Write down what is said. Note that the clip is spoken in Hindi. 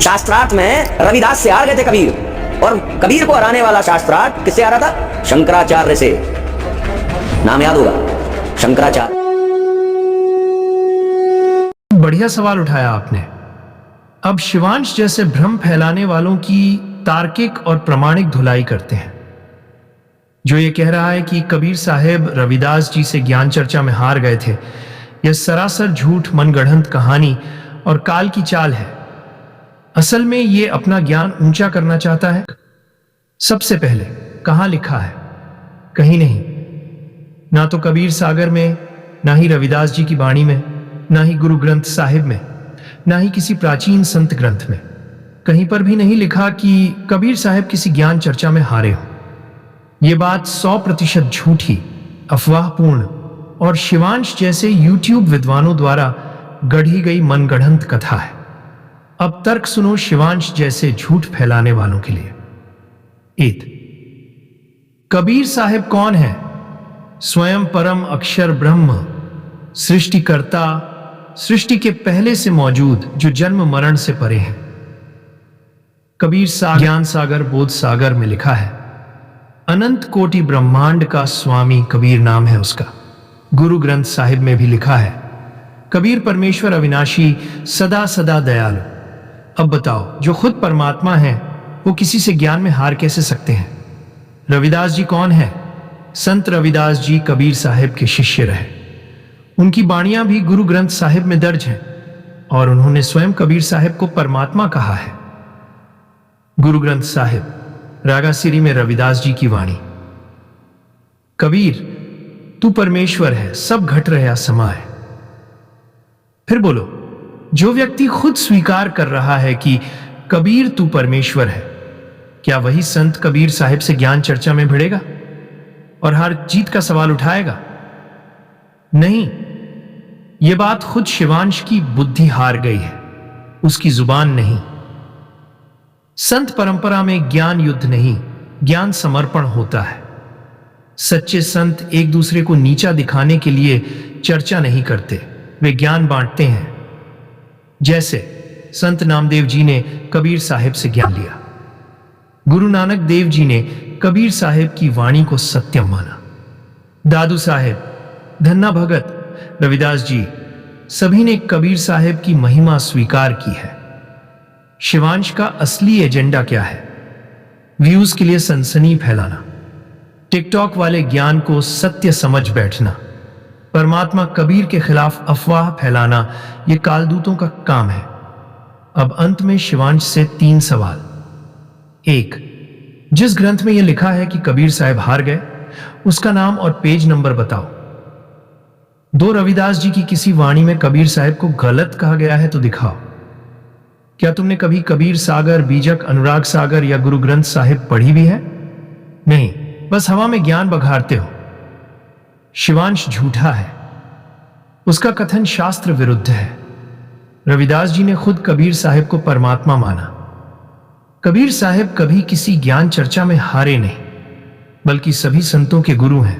शास्त्रार्थ में रविदास से हार गए थे कबीर, और कबीर को हराने वाला शास्त्रार्थ किससे आ रहा था? शंकराचार्य से। नाम याद होगा, शंकराचार्य। बढ़िया सवाल उठाया आपने। अब शिवांश जैसे भ्रम फैलाने वालों की तार्किक और प्रमाणिक धुलाई करते हैं। जो ये कह रहा है कि कबीर साहेब रविदास जी से ज्ञान चर्चा में हार गए थे, यह सरासर झूठ, मनगढ़ंत कहानी और काल की चाल है। असल में ये अपना ज्ञान ऊंचा करना चाहता है। सबसे पहले, कहां लिखा है? कहीं नहीं। ना तो कबीर सागर में, ना ही रविदास जी की वाणी में, ना ही गुरु ग्रंथ साहिब में, ना ही किसी प्राचीन संत ग्रंथ में। कहीं पर भी नहीं लिखा कि कबीर साहब किसी ज्ञान चर्चा में हारे हो। यह बात 100% झूठी, अफवाहपूर्ण और शिवांश जैसे यूट्यूब विद्वानों द्वारा गढ़ी गई मनगढ़ंत कथा है। अब तर्क सुनो शिवांश जैसे झूठ फैलाने वालों के लिए। 1. कबीर साहब कौन है? स्वयं परम अक्षर ब्रह्म, सृष्टिकर्ता, सृष्टि के पहले से मौजूद, जो जन्म मरण से परे हैं। कबीर सागर, ज्ञान सागर, बोध सागर में लिखा है, अनंत कोटि ब्रह्मांड का स्वामी कबीर नाम है उसका। गुरु ग्रंथ साहिब में भी लिखा है, कबीर परमेश्वर अविनाशी, सदा सदा दयालु। अब बताओ, जो खुद परमात्मा है वो किसी से ज्ञान में हार कैसे सकते हैं? रविदास जी कौन है? संत रविदास जी कबीर साहिब के शिष्य रहे। उनकी बाणियां भी गुरु ग्रंथ साहिब में दर्ज हैं और उन्होंने स्वयं कबीर साहिब को परमात्मा कहा है। गुरु ग्रंथ साहिब रागासिरी में रविदास जी की वाणी, कबीर तू परमेश्वर है, सब घट रहा समाए। फिर बोलो, जो व्यक्ति खुद स्वीकार कर रहा है कि कबीर तू परमेश्वर है, क्या वही संत कबीर साहिब से ज्ञान चर्चा में भिड़ेगा और हार जीत का सवाल उठाएगा? नहीं, यह बात खुद शिवांश की बुद्धि हार गई है, उसकी जुबान नहीं। संत परंपरा में ज्ञान युद्ध नहीं, ज्ञान समर्पण होता है। सच्चे संत एक दूसरे को नीचा दिखाने के लिए चर्चा नहीं करते, वे ज्ञान बांटते हैं। जैसे संत नामदेव जी ने कबीर साहिब से ज्ञान लिया, गुरु नानक देव जी ने कबीर साहिब की वाणी को सत्यम माना, दादू साहिब, धन्ना भगत, रविदास जी, सभी ने कबीर साहिब की महिमा स्वीकार की है। शिवांश का असली एजेंडा क्या है? व्यूज के लिए सनसनी फैलाना, टिकटॉक वाले ज्ञान को सत्य समझ बैठना, परमात्मा कबीर के खिलाफ अफवाह फैलाना, यह कालदूतों का काम है। अब अंत में शिवांश से 3 सवाल। 1. जिस ग्रंथ में यह लिखा है कि कबीर साहब हार गए, उसका नाम और पेज नंबर बताओ। 2. रविदास जी की किसी वाणी में कबीर साहब को गलत कहा गया है तो दिखाओ। क्या तुमने कभी कबीर सागर, बीजक, अनुराग सागर या गुरु ग्रंथ साहिब पढ़ी भी है? नहीं, बस हवा में ज्ञान बघारते हो। शिवांश झूठा है, उसका कथन शास्त्र विरुद्ध है। रविदास जी ने खुद कबीर साहिब को परमात्मा माना। कबीर साहिब कभी किसी ज्ञान चर्चा में हारे नहीं, बल्कि सभी संतों के गुरु हैं।